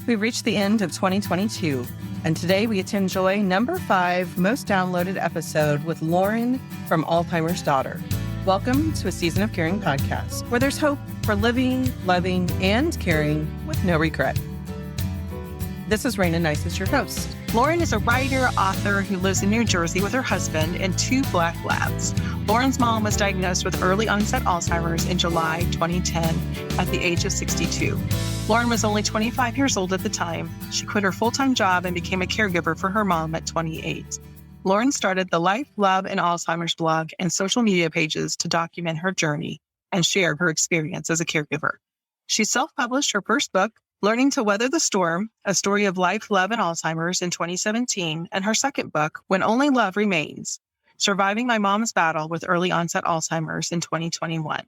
We've reached the end of 2022, and today we get to enjoy number 5 most downloaded episode with Lauren from Alzheimer's Daughter. Welcome to a Season of Caring podcast, where there's hope for living, loving, and caring with no regret. This is Raina Nice, your host. Lauren is a writer, author who lives in New Jersey with her husband and 2 Black labs. Lauren's mom was diagnosed with early onset Alzheimer's in July 2010 at the age of 62. Lauren was only 25 years old at the time. She quit her full-time job and became a caregiver for her mom at 28. Lauren started the Life, Love, and Alzheimer's blog and social media pages to document her journey and share her experience as a caregiver. She self-published her first book, Learning to Weather the Storm, A Story of Life, Love, and Alzheimer's in 2017, and her second book, When Only Love Remains, Surviving My Mom's Battle with Early Onset Alzheimer's in 2021.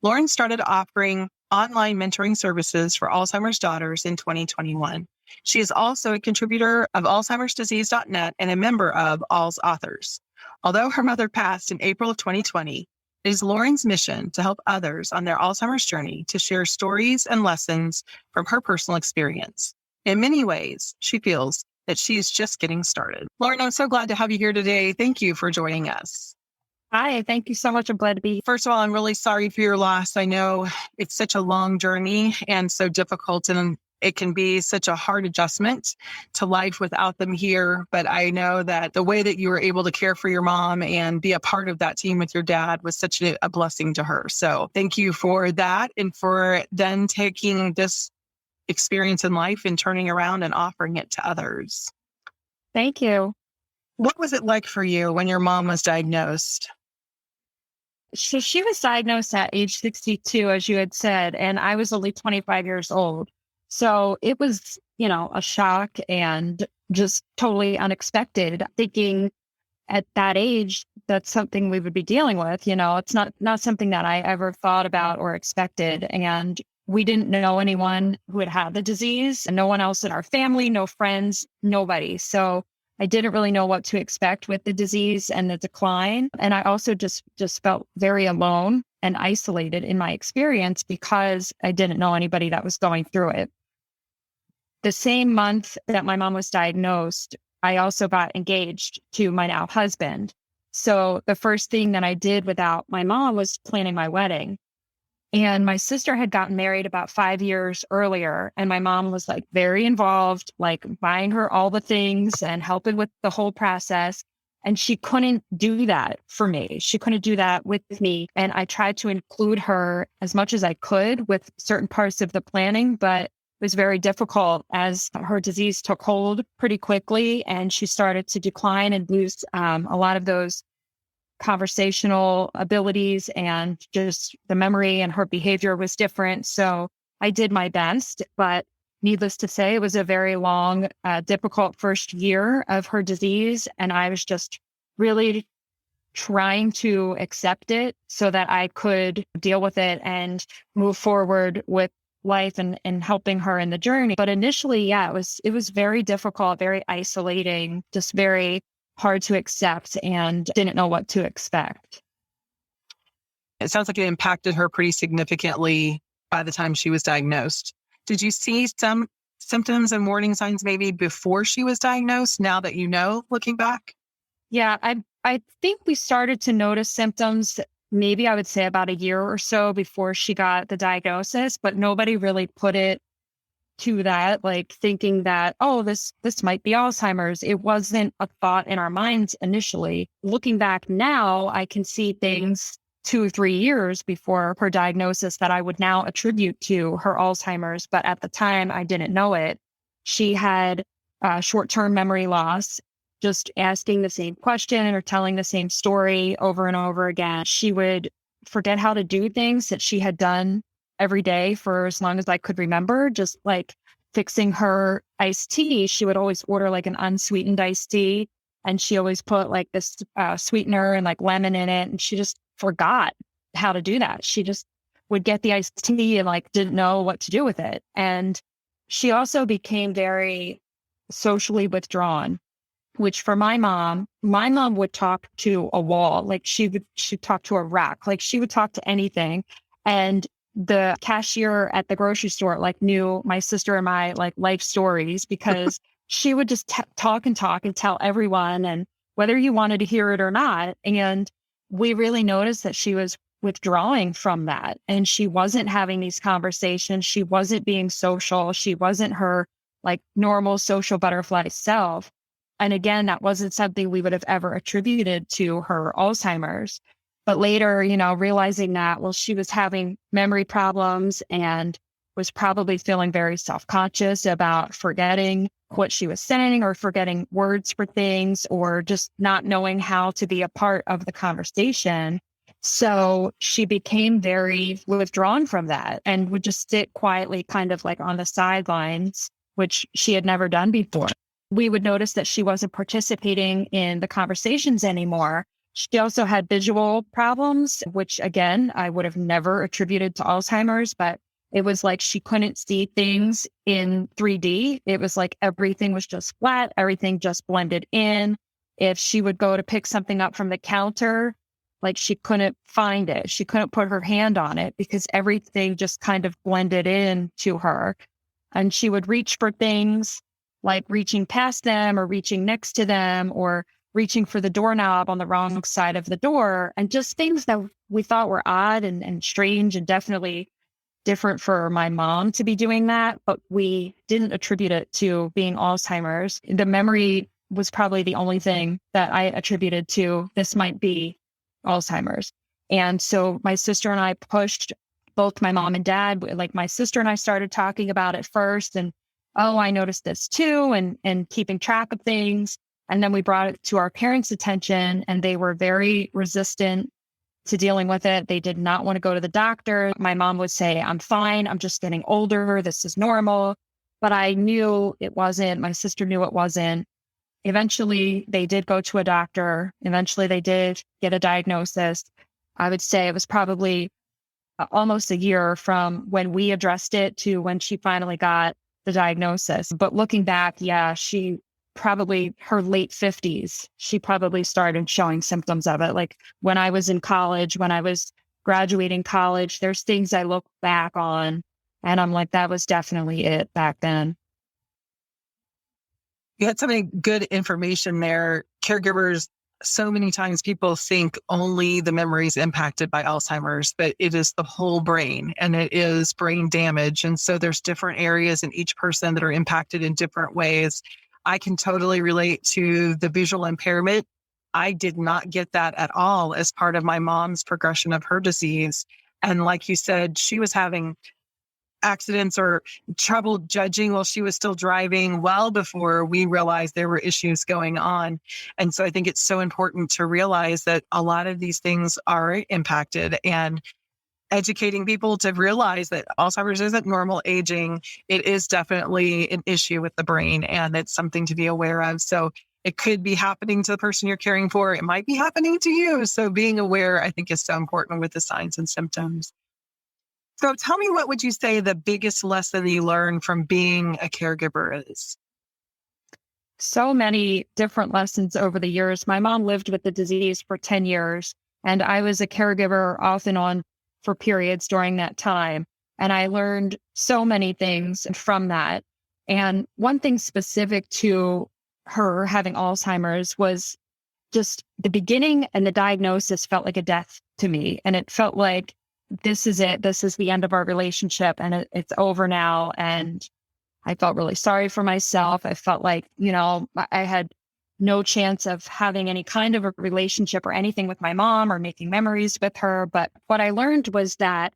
Lauren started offering online mentoring services for Alzheimer's daughters in 2021. She is also a contributor of Alzheimer'sDisease.net and a member of Alz Authors. Although her mother passed in April of 2020, it is Lauren's mission to help others on their Alzheimer's journey to share stories and lessons from her personal experience. In many ways, she feels that she is just getting started. Lauren, I'm so glad to have you here today. Thank you for joining us. Hi, thank you so much. I'm glad to be here. First of all, I'm really sorry for your loss. I know it's such a long journey and so difficult, and it can be such a hard adjustment to life without them here. But I know that the way that you were able to care for your mom and be a part of that team with your dad was such a blessing to her. So thank you for that, and for then taking this experience in life and turning around and offering it to others. Thank you. What was it like for you when your mom was diagnosed? So she was diagnosed at age 62, as you had said, and I was only 25 years old. So it was, a shock and just totally unexpected. Thinking at that age, that's something we would be dealing with. It's not something that I ever thought about or expected. And we didn't know anyone who had had the disease, and no one else in our family, no friends, nobody. So I didn't really know what to expect with the disease and the decline. And I also just felt very alone and isolated in my experience because I didn't know anybody that was going through it. The same month that my mom was diagnosed, I also got engaged to my now husband. So the first thing that I did without my mom was planning my wedding. And my sister had gotten married about 5 years earlier. And my mom was very involved, buying her all the things and helping with the whole process. And she couldn't do that for me. She couldn't do that with me. And I tried to include her as much as I could with certain parts of the planning, but it was very difficult as her disease took hold pretty quickly. And she started to decline and lose a lot of those conversational abilities, and just the memory and her behavior was different. So I did my best, but needless to say, it was a very long, difficult first year of her disease. And I was just really trying to accept it so that I could deal with it and move forward with life and helping her in the journey. But initially, it was very difficult, very isolating, just very hard to accept, and didn't know what to expect. It sounds like it impacted her pretty significantly by the time she was diagnosed. Did you see some symptoms and warning signs maybe before she was diagnosed, now that you know, looking back? Yeah, I think we started to notice symptoms, maybe I would say about a year or so before she got the diagnosis, but nobody really put it to that, thinking that, this might be Alzheimer's. It wasn't a thought in our minds initially. Looking back now, I can see things 2 or 3 years before her diagnosis that I would now attribute to her Alzheimer's. But at the time, I didn't know it. She had short-term memory loss, just asking the same question or telling the same story over and over again. She would forget how to do things that she had done every day for as long as I could remember, just fixing her iced tea. She would always order an unsweetened iced tea, and she always put this sweetener and lemon in it. And she just forgot how to do that. She just would get the iced tea and didn't know what to do with it. And she also became very socially withdrawn, which for my mom would talk to a wall. She'd talk to a rock. She would talk to anything. And the cashier at the grocery store knew my sister and my life stories because she would just talk and tell everyone, and whether you wanted to hear it or not. And we really noticed that she was withdrawing from that, and she wasn't having these conversations. She wasn't being social. She wasn't her normal social butterfly self. And again, that wasn't something we would have ever attributed to her Alzheimer's. But later, realizing that, well, she was having memory problems and was probably feeling very self-conscious about forgetting what she was saying or forgetting words for things or just not knowing how to be a part of the conversation. So she became very withdrawn from that and would just sit quietly kind of on the sidelines, which she had never done before. We would notice that she wasn't participating in the conversations anymore. She also had visual problems, which again, I would have never attributed to Alzheimer's, but it was she couldn't see things in 3D. It was everything was just flat. Everything just blended in. If she would go to pick something up from the counter, she couldn't find it. She couldn't put her hand on it because everything just kind of blended in to her. And she would reach for things reaching past them or reaching next to them or reaching for the doorknob on the wrong side of the door, and just things that we thought were odd and strange and definitely different for my mom to be doing that, but we didn't attribute it to being Alzheimer's. The memory was probably the only thing that I attributed to this might be Alzheimer's. And so my sister and I pushed both my mom and dad, my sister and I started talking about it first, and oh, I noticed this too, and keeping track of things. And then we brought it to our parents' attention, and they were very resistant to dealing with it. They did not want to go to the doctor. My mom would say, I'm fine. I'm just getting older. This is normal. But I knew it wasn't. My sister knew it wasn't. Eventually, they did go to a doctor. Eventually, they did get a diagnosis. I would say it was probably almost a year from when we addressed it to when she finally got the diagnosis. But looking back, yeah, she probably her late 50s, she probably started showing symptoms of it. When I was in college, when I was graduating college, there's things I look back on and I'm that was definitely it back then. You had so many good information there. Caregivers, so many times people think only the memories impacted by Alzheimer's, but it is the whole brain and it is brain damage. And so there's different areas in each person that are impacted in different ways. I can totally relate to the visual impairment. I did not get that at all as part of my mom's progression of her disease. And like you said, she was having accidents or trouble judging while she was still driving well before we realized there were issues going on. And so I think it's so important to realize that a lot of these things are impacted, and educating people to realize that Alzheimer's isn't normal aging. It is definitely an issue with the brain, and it's something to be aware of. So it could be happening to the person you're caring for. It might be happening to you. So being aware, I think, is so important with the signs and symptoms. So tell me, what would you say the biggest lesson you learned from being a caregiver is? So many different lessons over the years. My mom lived with the disease for 10 years, and I was a caregiver off and on for periods during that time. And I learned so many things from that. And one thing specific to her having Alzheimer's was just the beginning, and the diagnosis felt like a death to me. And it felt like, this is it. This is the end of our relationship, and it's over now. And I felt really sorry for myself. I felt like, I had no chance of having any kind of a relationship or anything with my mom or making memories with her. But what I learned was that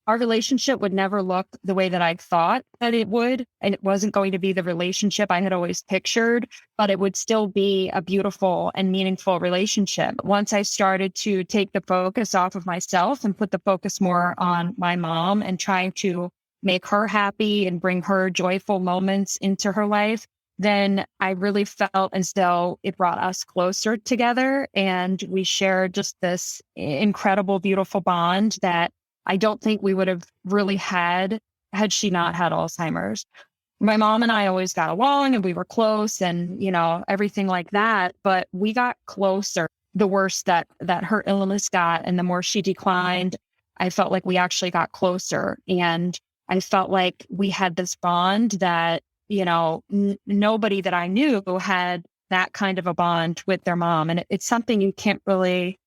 our relationship would never look the way that I thought that it would. And it wasn't going to be the relationship I had always pictured, but it would still be a beautiful and meaningful relationship. Once I started to take the focus off of myself and put the focus more on my mom and trying to make her happy and bring her joyful moments into her life, then I really felt as though it brought us closer together. And we shared just this incredible, beautiful bond that I don't think we would have really had she not had Alzheimer's. My mom and I always got along and we were close and, everything like that. But we got closer the worse that her illness got and the more she declined. I felt like we actually got closer. And I felt like we had this bond that, nobody that I knew had that kind of a bond with their mom. And it's something you can't really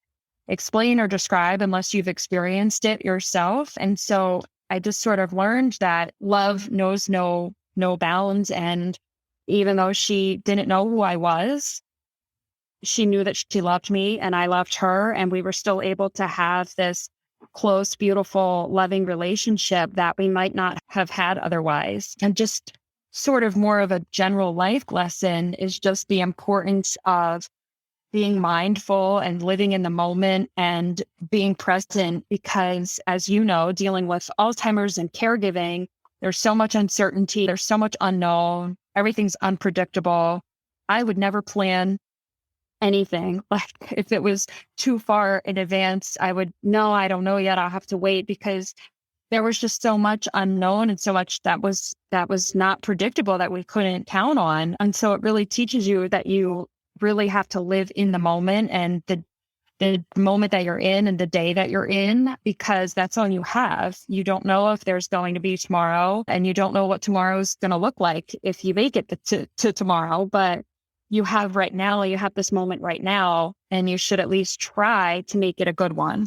explain or describe unless you've experienced it yourself. And so I just sort of learned that love knows no bounds. And even though she didn't know who I was, she knew that she loved me and I loved her. And we were still able to have this close, beautiful, loving relationship that we might not have had otherwise. And just sort of more of a general life lesson is just the importance of being mindful and living in the moment and being present, because as you know, dealing with Alzheimer's and caregiving, there's so much uncertainty, there's so much unknown, everything's unpredictable. I would never plan anything. Like if it was too far in advance, I don't know yet, I'll have to wait, because there was just so much unknown and so much that was not predictable that we couldn't count on. And so it really teaches you that you really have to live in the moment and the moment that you're in and the day that you're in, because that's all you have. You don't know if there's going to be tomorrow, and you don't know what tomorrow's going to look like if you make it to tomorrow, but you have right now, you have this moment right now, and you should at least try to make it a good one.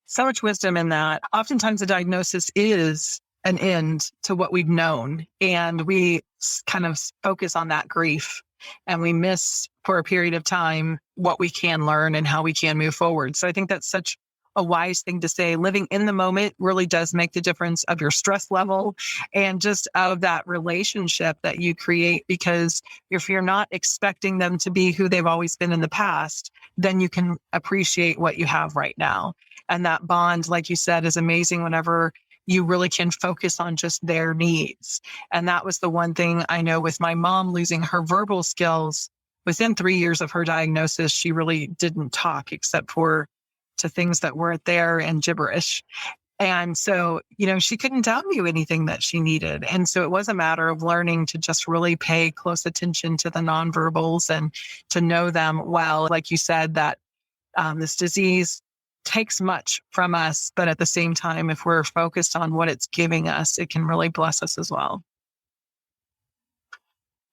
So much wisdom in that. Oftentimes the diagnosis is an end to what we've known, and we kind of focus on that grief, and we miss for a period of time what we can learn and how we can move forward. So I think that's such a wise thing to say. Living in the moment really does make the difference of your stress level and just of that relationship that you create, because if you're not expecting them to be who they've always been in the past, then you can appreciate what you have right now. And that bond, like you said, is amazing whenever you really can focus on just their needs. And that was the one thing I know with my mom losing her verbal skills. Within 3 years of her diagnosis, she really didn't talk except for to things that weren't there and gibberish. And so, she couldn't tell you anything that she needed. And so it was a matter of learning to just really pay close attention to the nonverbals and to know them well. Like you said, that this disease takes much from us, but at the same time, if we're focused on what it's giving us, it can really bless us as well.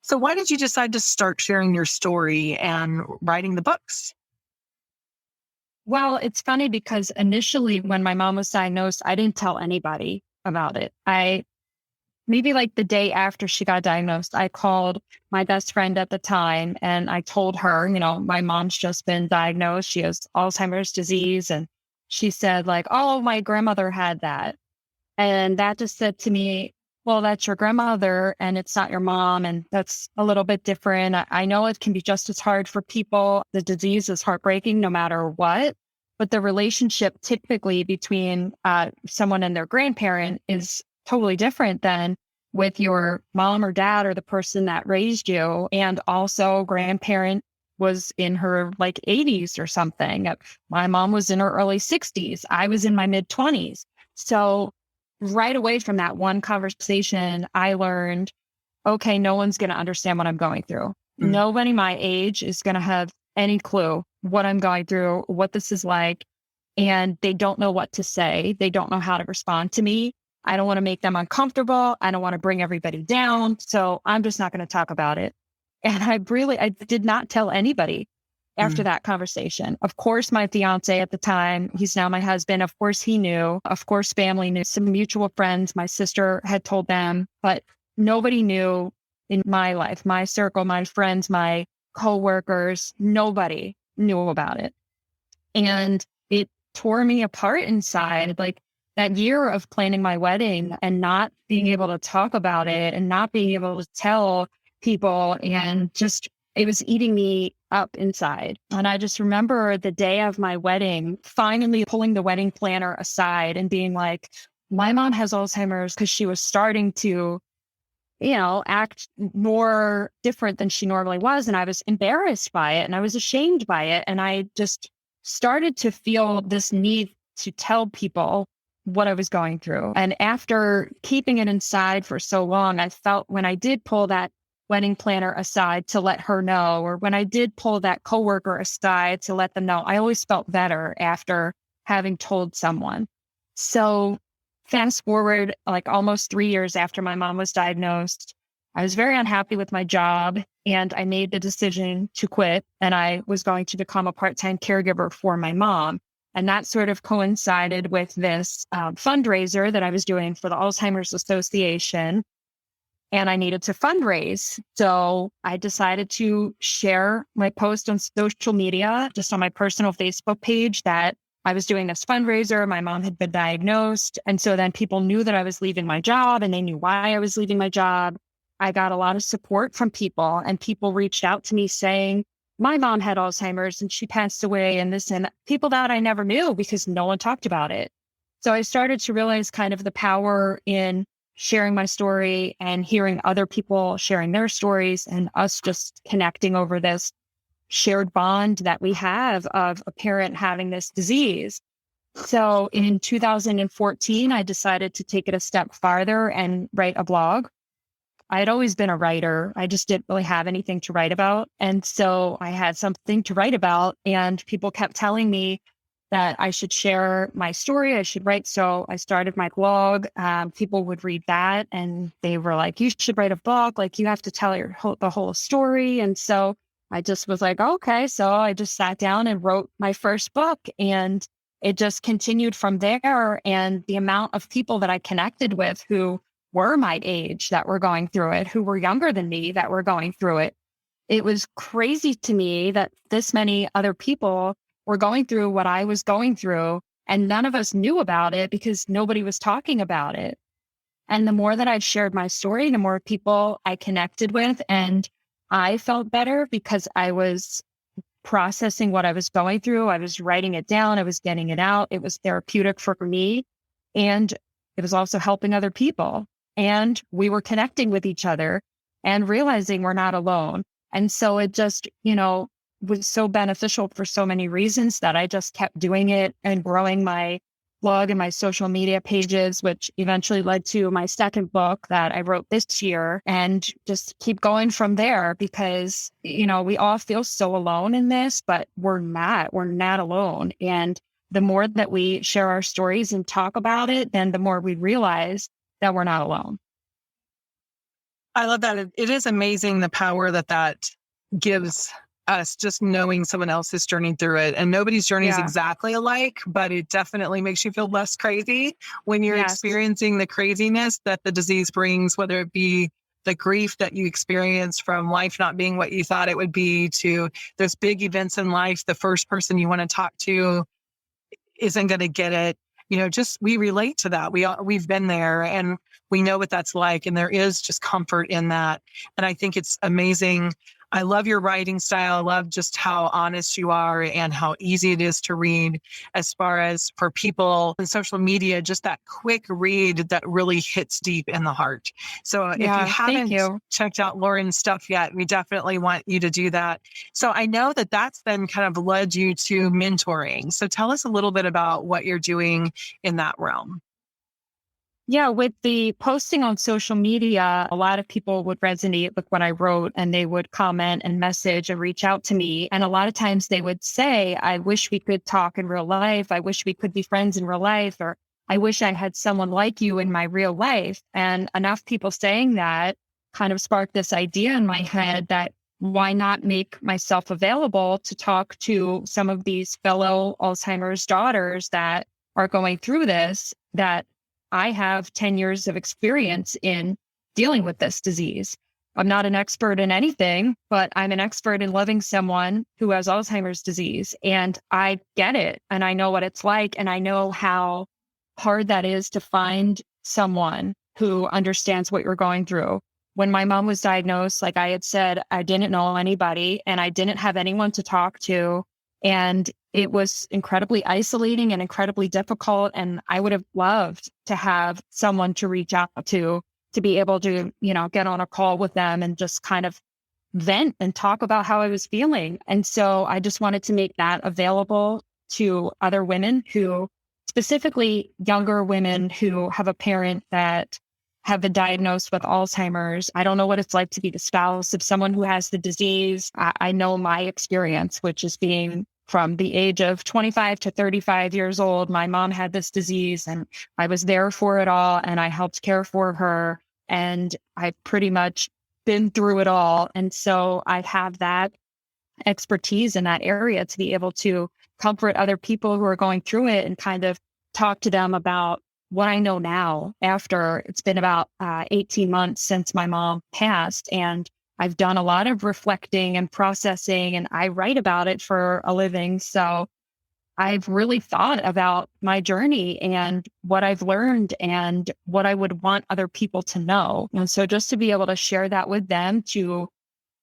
So why did you decide to start sharing your story and writing the books? Well, it's funny because initially when my mom was diagnosed, I didn't tell anybody about it. Maybe like the day after she got diagnosed, I called my best friend at the time and I told her, my mom's just been diagnosed. She has Alzheimer's disease. And she said like, oh, my grandmother had that. And that just said to me, well, that's your grandmother and it's not your mom. And that's a little bit different. I know it can be just as hard for people. The disease is heartbreaking no matter what. But the relationship typically between someone and their grandparent is totally different than with your mom or dad or the person that raised you. And also grandparent was in her like 80s or something. My mom was in her early 60s. I was in my mid 20s. So right away from that one conversation, I learned, okay, no one's going to understand what I'm going through. Mm. Nobody my age is going to have any clue what I'm going through, what this is like. And they don't know what to say. They don't know how to respond to me. I don't want to make them uncomfortable. I don't want to bring everybody down. So I'm just not going to talk about it. And I did not tell anybody after that conversation. Of course, my fiance at the time, he's now my husband. Of course, he knew. Of course, family knew. Some mutual friends, my sister had told them, but nobody knew in my life, my circle, my friends, my coworkers, nobody knew about it. And it tore me apart inside. Like that year of planning my wedding and not being able to talk about it and not being able to tell people, and just, it was eating me up inside. And I just remember the day of my wedding, finally pulling the wedding planner aside and being like, my mom has Alzheimer's, because she was starting to, act more different than she normally was. And I was embarrassed by it and I was ashamed by it. And I just started to feel this need to tell people what I was going through. And after keeping it inside for so long, I felt when I did pull that wedding planner aside to let her know, or when I did pull that coworker aside to let them know, I always felt better after having told someone. So fast forward like almost 3 years after my mom was diagnosed, I was very unhappy with my job and I made the decision to quit, and I was going to become a part-time caregiver for my mom. And that sort of coincided with this fundraiser that I was doing for the Alzheimer's Association. And I needed to fundraise. So I decided to share my post on social media, just on my personal Facebook page, that I was doing this fundraiser. My mom had been diagnosed. And so then people knew that I was leaving my job and they knew why I was leaving my job. I got a lot of support from people, and people reached out to me saying, my mom had Alzheimer's and she passed away, and this, and people that I never knew because no one talked about it. So I started to realize kind of the power in sharing my story and hearing other people sharing their stories and us just connecting over this shared bond that we have of a parent having this disease. So in 2014, I decided to take it a step farther and write a blog. I had always been a writer. I just didn't really have anything to write about. And so I had something to write about, and people kept telling me that I should share my story, I should write. So I started my blog. People would read that and they were like, you should write a book. Like, you have to tell the whole story. And so I just was like, okay. So I just sat down and wrote my first book, and it just continued from there. And the amount of people that I connected with who were my age that were going through it, who were younger than me that were going through it, it was crazy to me that this many other people were going through what I was going through, and none of us knew about it because nobody was talking about it. And the more that I shared my story, the more people I connected with, and I felt better because I was processing what I was going through. I was writing it down. I was getting it out. It was therapeutic for me. And it was also helping other people. And we were connecting with each other and realizing we're not alone. And so it just, was so beneficial for so many reasons that I just kept doing it and growing my blog and my social media pages, which eventually led to my second book that I wrote this year, and just keep going from there because, we all feel so alone in this, but we're not alone. And the more that we share our stories and talk about it, then the more we realize that we're not alone. I love that. It is amazing the power that gives us, just knowing someone else is journeying through it. And nobody's journey is exactly alike, but it definitely makes you feel less crazy when you're experiencing the craziness that the disease brings, whether it be the grief that you experience from life not being what you thought it would be, to those big events in life. The first person you want to talk to isn't going to get it. Just we relate to that. We've been there and we know what that's like. And there is just comfort in that. And I think it's amazing. I love your writing style. I love just how honest you are and how easy it is to read. As far as for people in social media, just that quick read that really hits deep in the heart. So if you haven't checked out Lauren's stuff yet, we definitely want you to do that. So I know that that's then kind of led you to mentoring. So tell us a little bit about what you're doing in that realm. Yeah, with the posting on social media, a lot of people would resonate with what I wrote, and they would comment and message and reach out to me. And a lot of times they would say, I wish we could talk in real life. I wish we could be friends in real life. Or I wish I had someone like you in my real life. And enough people saying that kind of sparked this idea in my head that why not make myself available to talk to some of these fellow Alzheimer's daughters that are going through this, that I have 10 years of experience in dealing with this disease. I'm not an expert in anything, but I'm an expert in loving someone who has Alzheimer's disease. And I get it. And I know what it's like. And I know how hard that is to find someone who understands what you're going through. When my mom was diagnosed, like I had said, I didn't know anybody and I didn't have anyone to talk to. And it was incredibly isolating and incredibly difficult. And I would have loved to have someone to reach out to be able to, get on a call with them and just kind of vent and talk about how I was feeling. And so I just wanted to make that available to other women who, specifically younger women who have a parent that have been diagnosed with Alzheimer's. I don't know what it's like to be the spouse of someone who has the disease. I know my experience, which is being from the age of 25 to 35 years old. My mom had this disease and I was there for it all and I helped care for her. And I've pretty much been through it all. And so I have that expertise in that area to be able to comfort other people who are going through it and kind of talk to them about what I know now after it's been about 18 months since my mom passed. And I've done a lot of reflecting and processing, and I write about it for a living. So I've really thought about my journey and what I've learned and what I would want other people to know. And so just to be able to share that with them to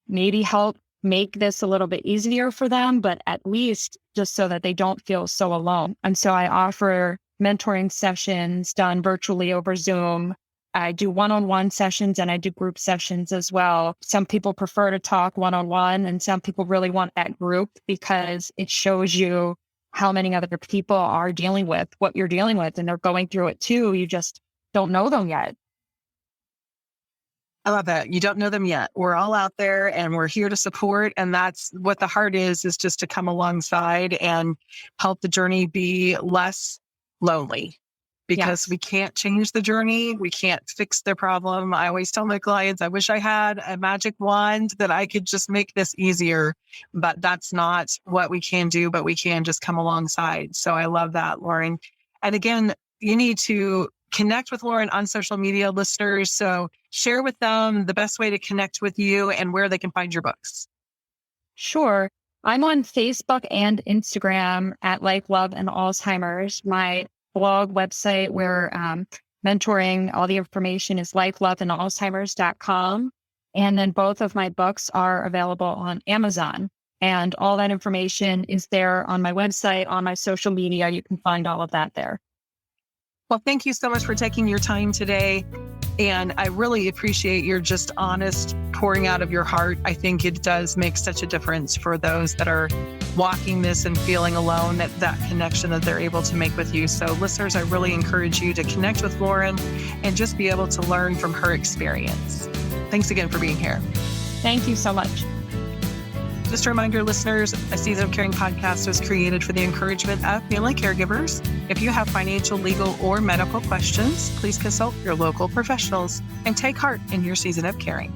maybe help make this a little bit easier for them, but at least just so that they don't feel so alone. And so I offer mentoring sessions done virtually over Zoom. I do one-on-one sessions and I do group sessions as well. Some people prefer to talk one-on-one and some people really want that group because it shows you how many other people are dealing with what you're dealing with and they're going through it too. You just don't know them yet. I love that. You don't know them yet. We're all out there and we're here to support. And that's what the heart is just to come alongside and help the journey be less lonely. Because we can't change the journey. We can't fix their problem. I always tell my clients, I wish I had a magic wand that I could just make this easier, but that's not what we can do, but we can just come alongside. So I love that, Lauren. And again, you need to connect with Lauren on social media, listeners. So share with them the best way to connect with you and where they can find your books. Sure. I'm on Facebook and Instagram at Life, Love, and Alzheimer's. My blog website where mentoring, all the information is lifeloveandalzheimers.com. And then both of my books are available on Amazon. And all that information is there on my website, on my social media. You can find all of that there. Well, thank you so much for taking your time today. And I really appreciate your just honest pouring out of your heart. I think it does make such a difference for those that are walking this and feeling alone, that connection that they're able to make with you. So listeners, I really encourage you to connect with Lauren and just be able to learn from her experience. Thanks again for being here. Thank you so much. Just a reminder, listeners, A Season of Caring podcast was created for the encouragement of family caregivers. If you have financial, legal, or medical questions, please consult your local professionals and take heart in your season of caring.